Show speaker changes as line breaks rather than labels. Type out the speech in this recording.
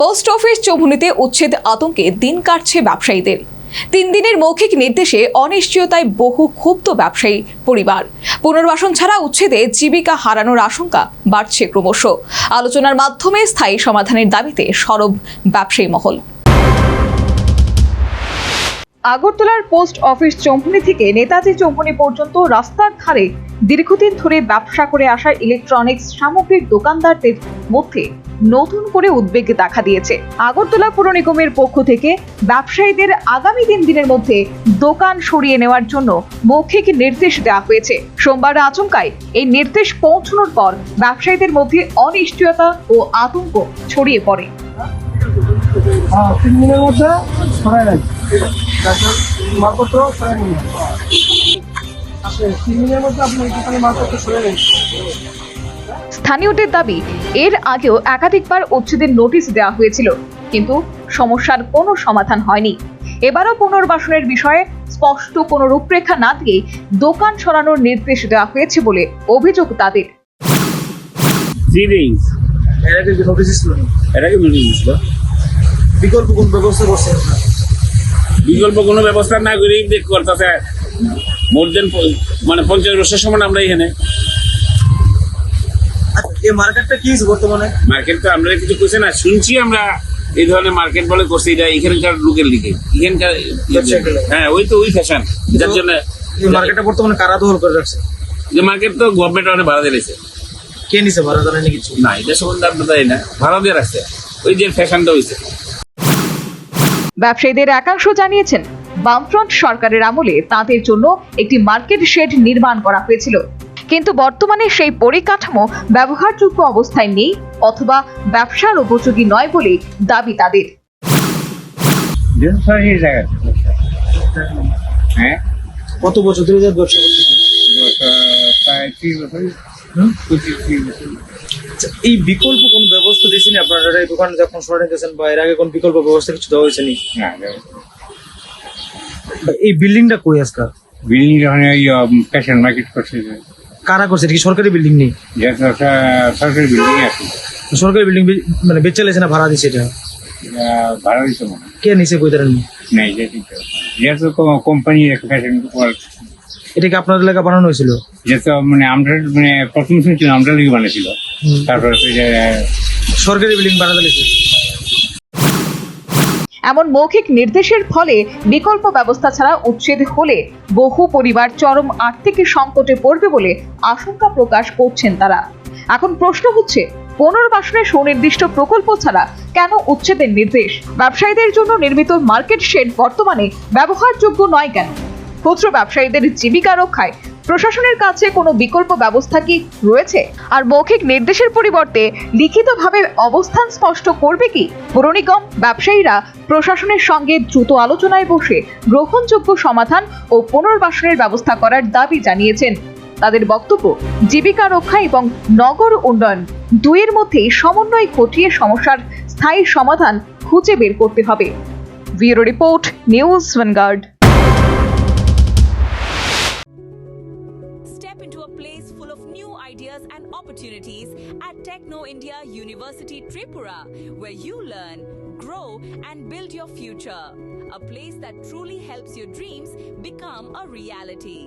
Post office চৌমুহনীতে উচ্ছেদ আতঙ্কে দিন কাটছে ব্যবসায়ীদের। 3 দিনের মৌখিক নির্দেশে অনিশ্চয়তায় বহু ক্ষুব্ধ ব্যবসায়ী পরিবার। পুনর্বাসন ছাড়া উচ্ছেদে জীবিকা হারানোর আশঙ্কা বাড়ছে ক্রমশ। আলোচনার মাধ্যমে স্থায়ী সমাধানের দাবিতে সরব ব্যবসায়ী মহল। আগরতলার পোস্ট অফিস চৌমুহনী থেকে নেতাজি চৌমুহনী পর্যন্ত রাস্তার ধারে দীর্ঘদিন ধরে ব্যবসা করে আসা ইলেকট্রনিক্স সামগ্রীর দোকানদারদের মধ্যে নতুন করে উদ্বেগ দেখা দিয়েছে। আগরতলা পৌর নিগমের পক্ষ থেকে ব্যবসায়ীদের আগামী 3 দিনের মধ্যে দোকান সরিয়ে নেওয়ার জন্য মৌখিক নির্দেশ দেওয়া হয়েছে। সোমবার আচমকায় এই নির্দেশ পৌঁছানোর পর ব্যবসায়ীদের মধ্যে অনিশ্চয়তা ও আতঙ্ক ছড়িয়ে পড়ে।
3 দিনের মধ্যে সরাই নাই মালপত্র সরাই নিন। 3 দিনের মধ্যে আপনার দোকানে মালপত্র সরাই নেই।
স্থানীয়দের দাবি, এর আগেও একাধিকবার উচ্ছেদের নোটিশ দেওয়া হয়েছিল, কিন্তু সমস্যার কোনো সমাধান হয়নি। এবারও পুনর্বাসনের বিষয়ে স্পষ্ট কোনো রূপরেখা না দিয়ে দোকান সরানোর নির্দেশ দেওয়া হয়েছে বলে অভিযোগ তাদের।
বিকল্প কোন ব্যবস্থা করছে?
বিকল্প কোনো ব্যবস্থা না করে করতেছে মোর দেন মানে 50 বছর সময় আমরা এখানে।
এই মার্কেটটা কি বর্তমানে?
মার্কেট তো আমরা কিছু করছে না, শুনছি আমরা এই ধরনের মার্কেট বলে করছি। এটা এখানকার লোকের লিখে এখানকার, হ্যাঁ ওই তো ওই ফ্যাশন, যার জন্য
এই মার্কেটটা বর্তমানে কারা দখল করে রাখছে?
যে মার্কেট তো গভর্নমেন্ট অনেক ভাড়া দিয়ে রাখছে।
কে নিছে ভাড়া? জানেন কিছু
না, এটা সম্বন্ধে আমরা জানি না, ভাড়া দিয়ে রাখছে। ওই যে ফ্যাশনটা হয়েছে।
ব্যবসায়ীদের একাংশ জানিয়েছেন, বামফ্রন্ট সরকারের আমলে তাদের জন্য একটি মার্কেট শেড নির্মাণ করা হয়েছিল, কিন্তু বর্তমানে সেই পরিকাঠামো ব্যবহারযোগ্য অবস্থায় নেই অথবা ব্যবসার উপযোগী নয় বলে দাবি তাদের।
কত বছর ধরে ব্যবসা করতেছেন? এই বিকল্প কোন ব্যবস্থা দিয়েছেন আপনারা? এই দোকানে যখন সরাই দিয়েছেন বা এর আগে কোন বিকল্প ব্যবস্থা কিছু দেওয়া হয়েছে নি? এই বিল্ডিংটা কই আজকাল?
বিল্ডিং যখন ফ্যাশন মার্কেট করছে,
কারা করছে? এটা কি সরকারি বিল্ডিং নেই?
সরকারি বিল্ডিং আছে।
সরকারি বিল্ডিং মানে বেচে লেছে না ভাড়া দিচ্ছে? এটা
ভাড়া দিচ্ছে মনে হয়।
কে নিচে কই ধরেন?
নাই, যেহেতু কোম্পানির একটা ফ্যাশন।
এটা কি আপনার এলাকা বানানো হয়েছিল?
যেহেতু মানে আমরা মানে প্রথম শুনছিলাম আমরা লিগে বানিয়েছিল, তারপরে
সরকারি বিল্ডিং বানাতে লেছে।
এমন মৌখিক নির্দেশের ফলে বিকল্প ব্যবস্থা ছাড়া উচ্ছেদ হলে বহু পরিবার চরম আর্থিক সংকটে পড়বে বলে আশঙ্কা প্রকাশ করছেন তারা। এখন প্রশ্ন হচ্ছে, পুনর্বাসনের সুনির্দিষ্ট প্রকল্প ছাড়া কেন উচ্ছেদের নির্দেশ? ব্যবসায়ীদের জন্য নির্মিত মার্কেট শেড বর্তমানে ব্যবহারযোগ্য নয় কেন? ক্ষুদ্র ব্যবসায়ীদের জীবিকা রক্ষায় প্রশাসনের কাছে কোনো বিকল্প ব্যবস্থা কি রয়েছে? আর মৌখিক নির্দেশের পরিবর্তে লিখিতভাবে অবস্থান স্পষ্ট করবে কি পৌর নিগম? ব্যবসায়ীরা প্রশাসনের সঙ্গে দ্রুত আলোচনায় বসে গ্রহণযোগ্য সমাধান ও পুনর্বাসনের ব্যবস্থা করার দাবি জানিয়েছেন। তাদের বক্তব্য, জীবিকা রক্ষা এবং নগর উন্নয়ন দুইয়ের মধ্যেই সমন্বয় ঘটিয়ে সমস্যার স্থায়ী সমাধান খুঁজে বের করতে হবে। Bureau report, news vanguard.
Step into a place full of new ideas and opportunities at Techno India University Tripura, where you learn, grow and build your future. A place that truly helps your dreams become a reality.